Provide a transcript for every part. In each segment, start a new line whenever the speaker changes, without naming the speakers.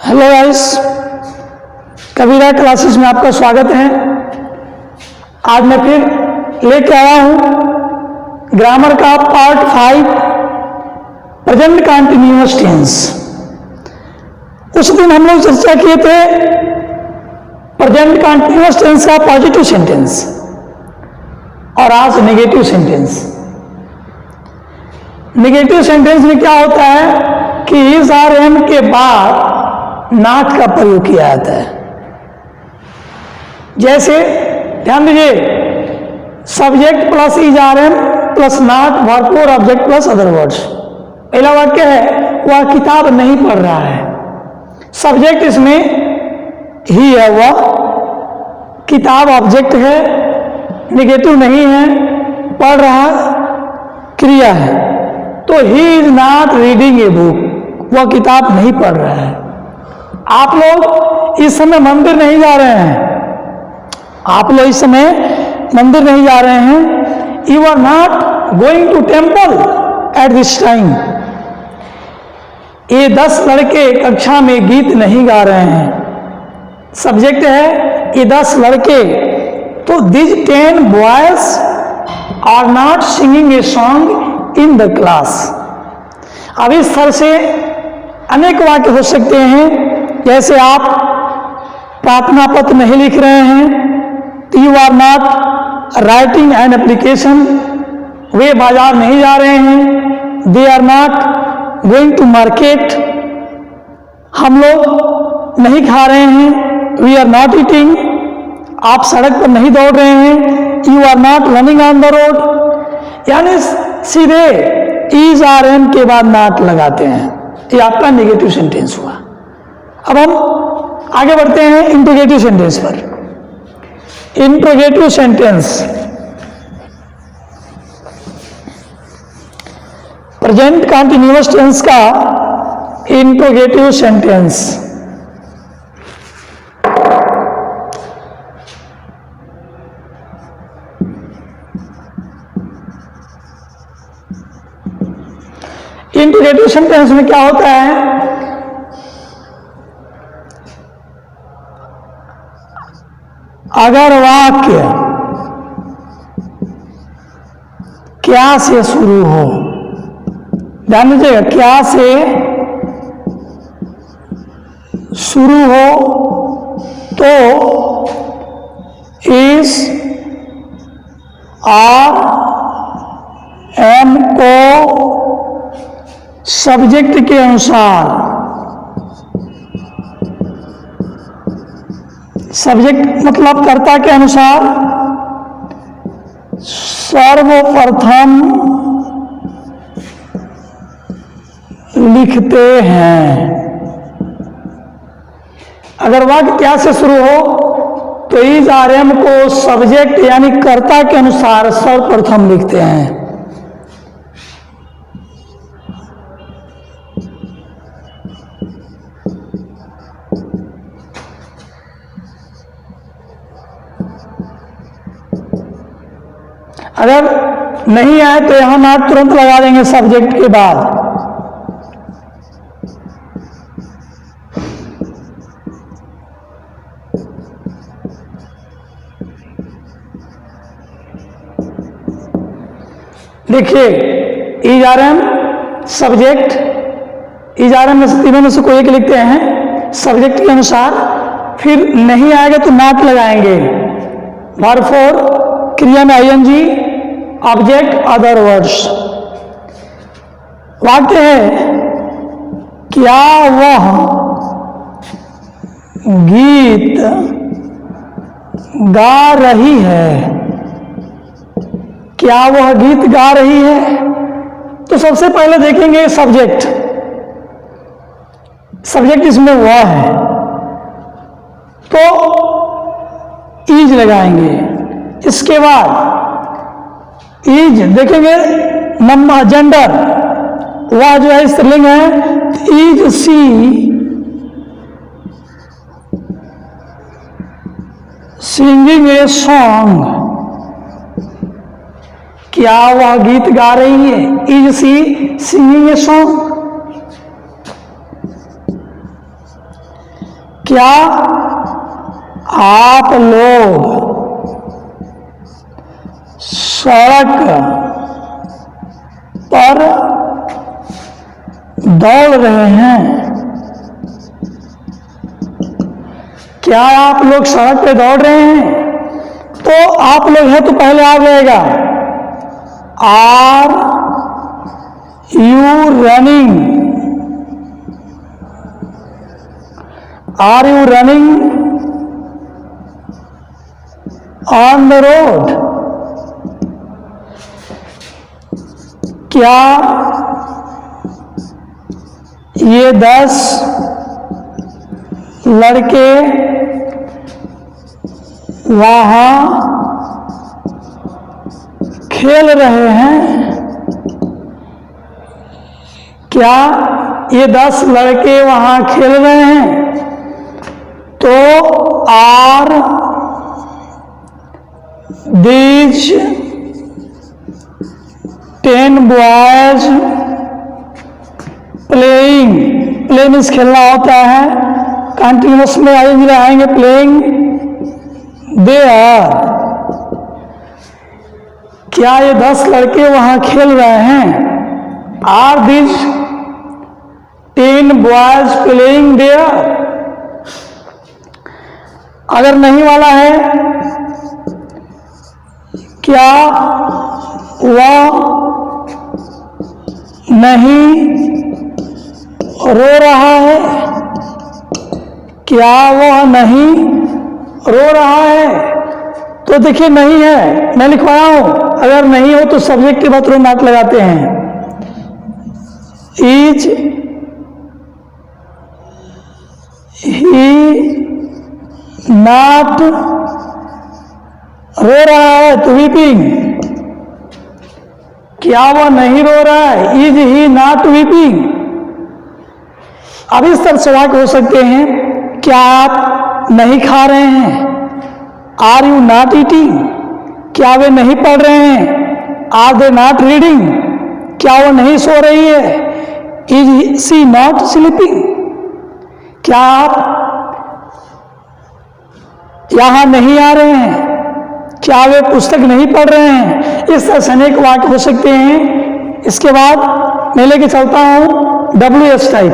Hello guys, कबीरा classes में आपका स्वागत है। आज मैं फिर लेके आया हूं ग्रामर का पार्ट 5 प्रेजेंट कंटीन्यूअस टेंस। उस दिन हम लोग चर्चा किए थे प्रेजेंट कंटीन्यूअस टेंस का पॉजिटिव सेंटेंस और आज नेगेटिव सेंटेंस। नेगेटिव सेंटेंस में क्या होता है कि इज आर एम के बाद नॉट का प्रयोग किया जाता है। जैसे ध्यान दीजिए, subject plus is are am plus not verb और ऑब्जेक्ट प्लस अदर वर्ड्स। पहला वाक्य है वह किताब नहीं पढ़ रहा है। सब्जेक्ट इसमें ही है, वह किताब ऑब्जेक्ट है, नेगेटिव नहीं है, पढ़ रहा क्रिया है। तो he is not reading a book, वह किताब नहीं पढ़ रहा है। आप लोग इस समय मंदिर नहीं जा रहे हैं, आप लोग इस समय मंदिर नहीं जा रहे हैं। You are not going to temple at this time. ये 10 लड़के कक्षा में गीत नहीं गा रहे हैं। सब्जेक्ट है ये 10 लड़के, तो this 10 boys are not singing a song in the class. अब इस तरह से अनेक वाक्य हो सकते हैं। जैसे आप प्रार्थना पत्र नहीं लिख रहे हैं तो you are not writing an application. वे बाजार नहीं जा रहे हैं, they are not going to market. हम लोग नहीं खा रहे हैं, वी आर नॉट ईटिंग। आप सड़क पर नहीं दौड़ रहे हैं, you are not running on the road. यानी सीधे इज आर एम के बाद नॉट लगाते हैं। ये आपका नेगेटिव सेंटेंस हुआ। अब हम आगे बढ़ते हैं इंट्रोगेटिव सेंटेंस पर। Interrogative sentence present continuous tense का इंट्रोगेटिव सेंटेंस। इंट्रोगेटिव सेंटेंस में क्या होता है, अगर वाक्य क्या से शुरू हो, ध्यान दीजिएगा, क्या से शुरू हो तो इस आर एम को सब्जेक्ट के अनुसार, सब्जेक्ट मतलब कर्ता के अनुसार, सर्वप्रथम लिखते हैं। अगर वाक्य क्या से शुरू हो तो इज आर एम को सब्जेक्ट यानी कर्ता के अनुसार सर्वप्रथम लिखते हैं। अगर नहीं आए तो यहां नॉट तुरंत लगा देंगे सब्जेक्ट के बाद। देखिए, is are am subject, is are am में से तीनों में से कोई एक लिखते हैं सब्जेक्ट के अनुसार। फिर नहीं आएगा तो नॉट लगाएंगे। वर्ब फोर क्रिया में आईएनजी, ऑब्जेक्ट अदर वर्ड्स। वाक्य है क्या वह गीत गा रही है। क्या वह गीत गा रही है, तो सबसे पहले देखेंगे सब्जेक्ट। सब्जेक्ट इसमें वह है तो इज लगाएंगे। इसके बाद इज देखेंगे, नंबर जेंडर, वह जो है स्त्रीलिंग है, is she singing a song. क्या वह गीत गा रही है, is she singing a song. क्या आप लोग सड़क पर दौड़ रहे हैं? क्या आप लोग सड़क पे दौड़ रहे हैं? तो आप लोग हैं तो पहले आ जाएगा are you running, are you running on the road? क्या ये 10 लड़के वहां खेल रहे हैं? क्या ये 10 लड़के वहां खेल रहे हैं? तो are these 10 boys playing? Play means खेलना होता है, कंटिन्यूस में आएंगे आएंगे प्लेइंग दे आर। क्या ये 10 लड़के वहां खेल रहे हैं? Are these 10 boys playing there are? अगर नहीं वाला है, क्या वह नहीं रो रहा है? क्या वह नहीं रो रहा है? तो देखिए नहीं है, मैं लिखवाया हूं। अगर नहीं हो तो सब्जेक्ट के बाद नॉट लगाते हैं। इज ही नॉट रो रहा है तो वीपिंग? क्या वह नहीं रो रहा है? Is he not weeping? अब इस तरह से वाक्य हो सकते हैं। क्या आप नहीं खा रहे हैं? Are you not eating? क्या वे नहीं पढ़ रहे हैं? Are they not reading? क्या वो नहीं सो रही है? Is she not sleeping? क्या आप यहां नहीं आ रहे हैं? क्या वे पुस्तक नहीं पढ़ रहे हैं? इस तरह से अनेक वाक्य हो सकते हैं। इसके बाद मैं लेके चलता हूं WH टाइप,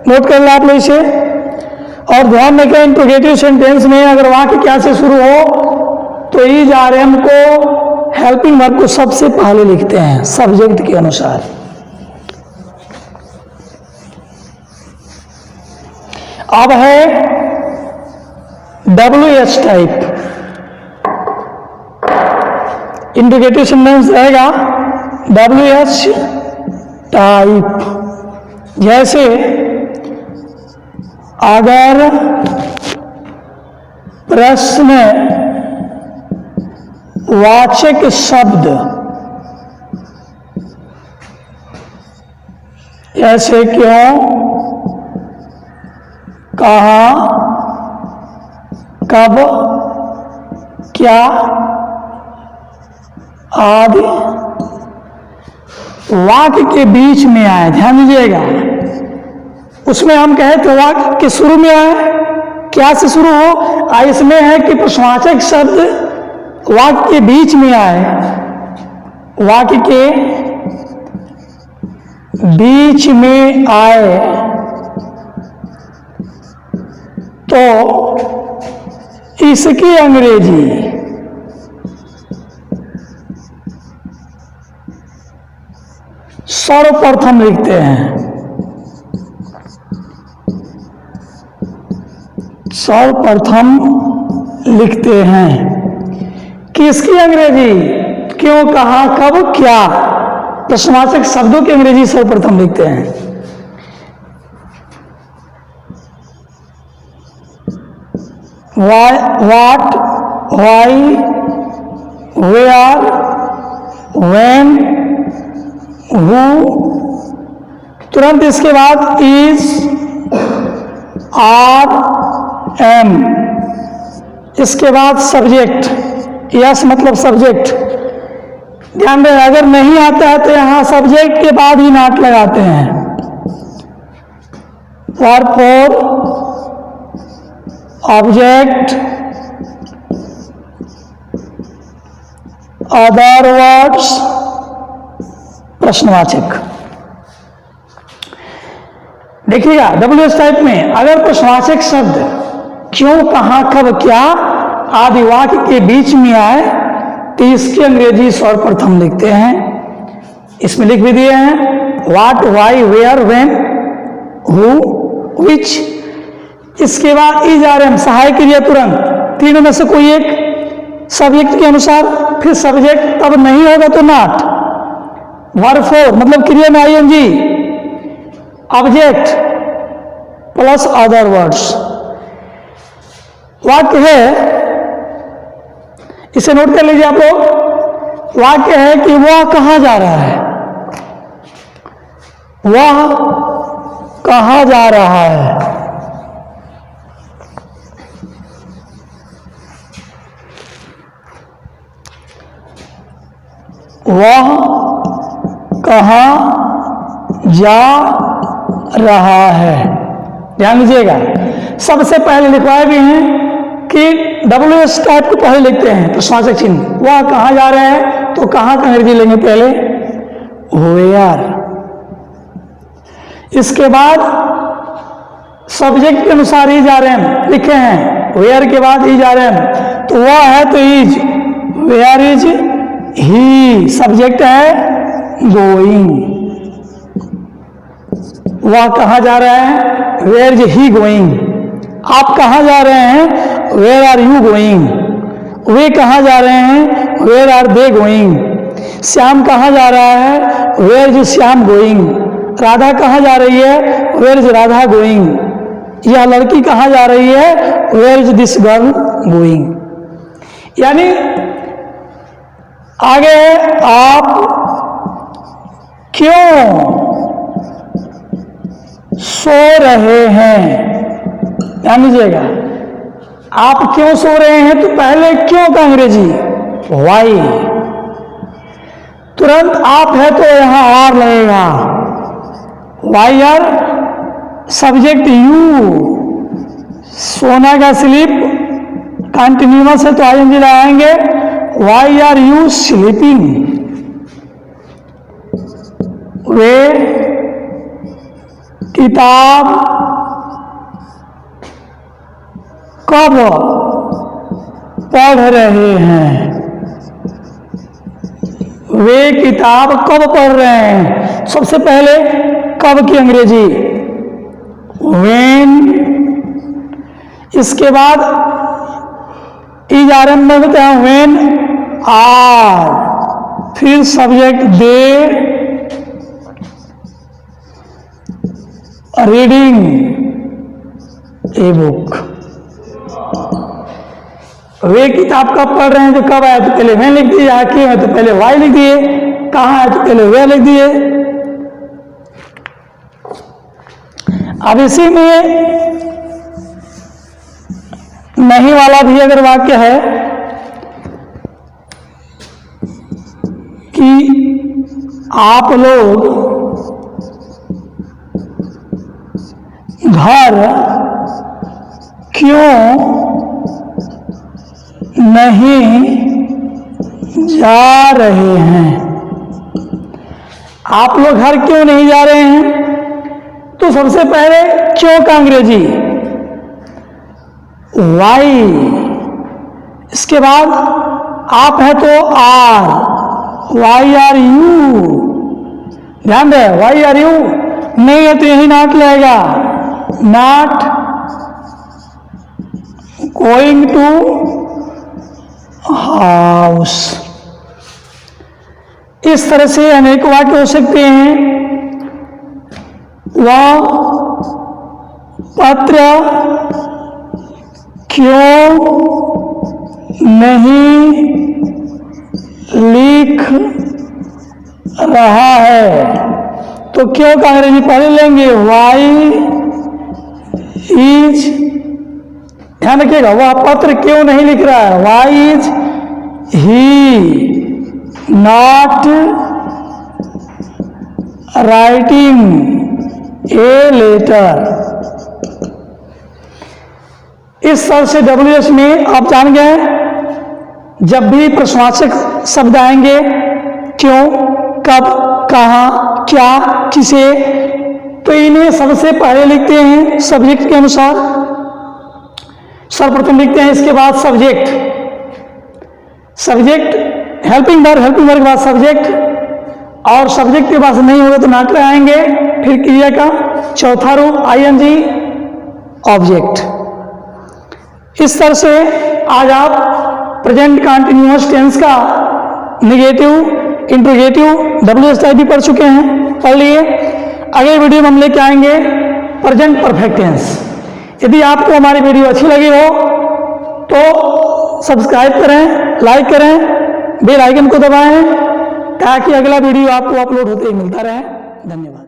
नोट कर ले आप लोग इसे। और ध्यान रखें इंट्रोगेटिव सेंटेंस में अगर वाक्य क्या से शुरू हो तो इज आर एम को हेल्पिंग वर्ब को सबसे पहले लिखते हैं सब्जेक्ट के अनुसार। अब है WH टाइप। इंट्रोगेटिव सेंटेंस रहेगा WH टाइप। जैसे अगर प्रश्न वाचक शब्द ऐसे क्यों, कहाँ, कब, क्या आदि वाक्य के बीच में आए, ध्यान दीजिएगा। उसमें हम कहे तो वाक्य के शुरू में आए, क्या से शुरू हो, इसमें है कि प्रश्नवाचक शब्द वाक्य के बीच में आए, वाक्य के बीच में आए तो इसकी अंग्रेजी सर्वप्रथम लिखते हैं। सर्वप्रथम लिखते हैं किसकी अंग्रेजी, क्यों, कहां, कब, क्या, प्रश्नवाचक शब्दों की अंग्रेजी सर्वप्रथम लिखते हैं। What, why, where, when, who, तुरंत इसके बाद इज, आर, एम, इसके बाद सब्जेक्ट, यस मतलब सब्जेक्ट। ध्यान दें अगर नहीं आता है तो यहां सब्जेक्ट के बाद ही नॉट लगाते हैं। फॉर ऑब्जेक्ट, अदर वर्ड्स, प्रश्नवाचक। देखिएगा WH टाइप में अगर प्रश्नवाचक शब्द क्यों, कहां, कब, क्या आदि वाक्य के बीच में आए तो इसकी अंग्रेजी सर्वप्रथम लिखते हैं। इसमें लिख भी दिए हैं what, why, where, when, who, which. इसके बाद इज, आर, एम सहायक क्रिया तुरंत, तीनों में से कोई एक सब्जेक्ट के अनुसार, फिर सब्जेक्ट तब नहीं होगा तो नॉट, वर्ब फोर मतलब क्रिया में ING, object plus other words. वाक्य है, इसे नोट कर लीजिए आप लोग। वाक्य है कि वह कहां जा रहा है, वह कहां जा रहा है। वह कहां जा रहा है। ध्यान दीजिएगा, सबसे पहले लिखवाए भी हैं कि WH टाइप को पहले लिखते हैं प्रश्नवाचक चिन्ह। वह कहां जा रहे हैं तो कहां का अंग्रेजी लेंगे पहले, वेयर। इसके बाद सब्जेक्ट के अनुसार इज, आर, एम लिखे हैं, वेयर के बाद इज, आर, एम तो वह है तो is, where is he, subject है गोइंग। वह कहां जा रहा है, वेयर इज ही गोइंग। आप कहां जा रहे हैं, वेयर आर यू गोइंग। वे कहां जा रहे हैं, where are they going. Shyam कहां जा रहा है, where is Shyam going. Radha कहां जा रही है, वेयर इज राधा गोइंग। यह लड़की कहां जा रही है, where is this girl going. यानी आगे आप क्यों सो रहे हैं, ध्यान दीजिएगा। आप क्यों सो रहे हैं तो पहले क्यों का अंग्रेजी वाई। तुरंत आप है तो यहां आर लगेगा, वाई आर सब्जेक्ट यू। सोना का स्लीप कंटिन्यूअस है तो ING लगाएंगे, वाई आर यू स्लीपिंग। वे किताब कब पढ़ रहे हैं, वे किताब कब पढ़ रहे हैं। सबसे पहले कब की अंग्रेजी when। इसके बाद इज, आर, एम में होते हैं when आर, फिर subject they, reading a book. वे किताब कब पढ़ रहे हैं तो कब आया तो पहले मैं लिख दिए, आके है तो पहले वाई लिख दिए, कहाँ है तो पहले वे लिख दिए। अब इसी में नहीं वाला भी अगर वाक्य है कि आप लोग घर क्यों नहीं जा रहे हैं। आप लोग घर क्यों नहीं जा रहे हैं तो सबसे पहले क्यों का अंग्रेजी वाई। इसके बाद आप है तो आर, वाई आर यू। ध्यान दे, वाई आर यू नहीं है तो यही नॉट लगेगा, नॉट गोइंग टू हाउस। इस तरह से अनेक वाक्य हो सकते हैं। वह पत्र क्यों नहीं लिख रहा है तो क्यों का अंग्रेजी पहले लेंगे, वाई इज। ध्यान रखिएगा, वह पत्र क्यों नहीं लिख रहा है, why is he not writing a letter. इस तरह से WH में आप जान गए, जब भी प्रश्नवाचक शब्द आएंगे, क्यों, कब, कहाँ, क्या, किसे, तो इन्हें सबसे पहले लिखते हैं सब्जेक्ट के अनुसार, सर्वप्रथम लिखते हैं, इसके बाद सब्जेक्ट, हेल्पिंग वर्ब के बाद सब्जेक्ट, और सब्जेक्ट के पास नहीं होगा तो नॉट लगाएंगे, फिर क्रिया का चौथा रूप ING, ऑब्जेक्ट। इस तरह से आज आप प्रेजेंट कंटीन्यूअस टेंस का नेगेटिव, इंट्रोगेटिव, WH टाइप भी पढ़ चुके हैं, पढ़ लिए। अगले वीडियो में हम लेके आएंगे प्रेजेंट परफेक्ट टेंस। यदि आपको हमारी वीडियो अच्छी लगी हो तो सब्सक्राइब करें, लाइक करें, बेल आइकन को दबाएं ताकि अगला वीडियो आपको अपलोड होते ही मिलता रहे। धन्यवाद।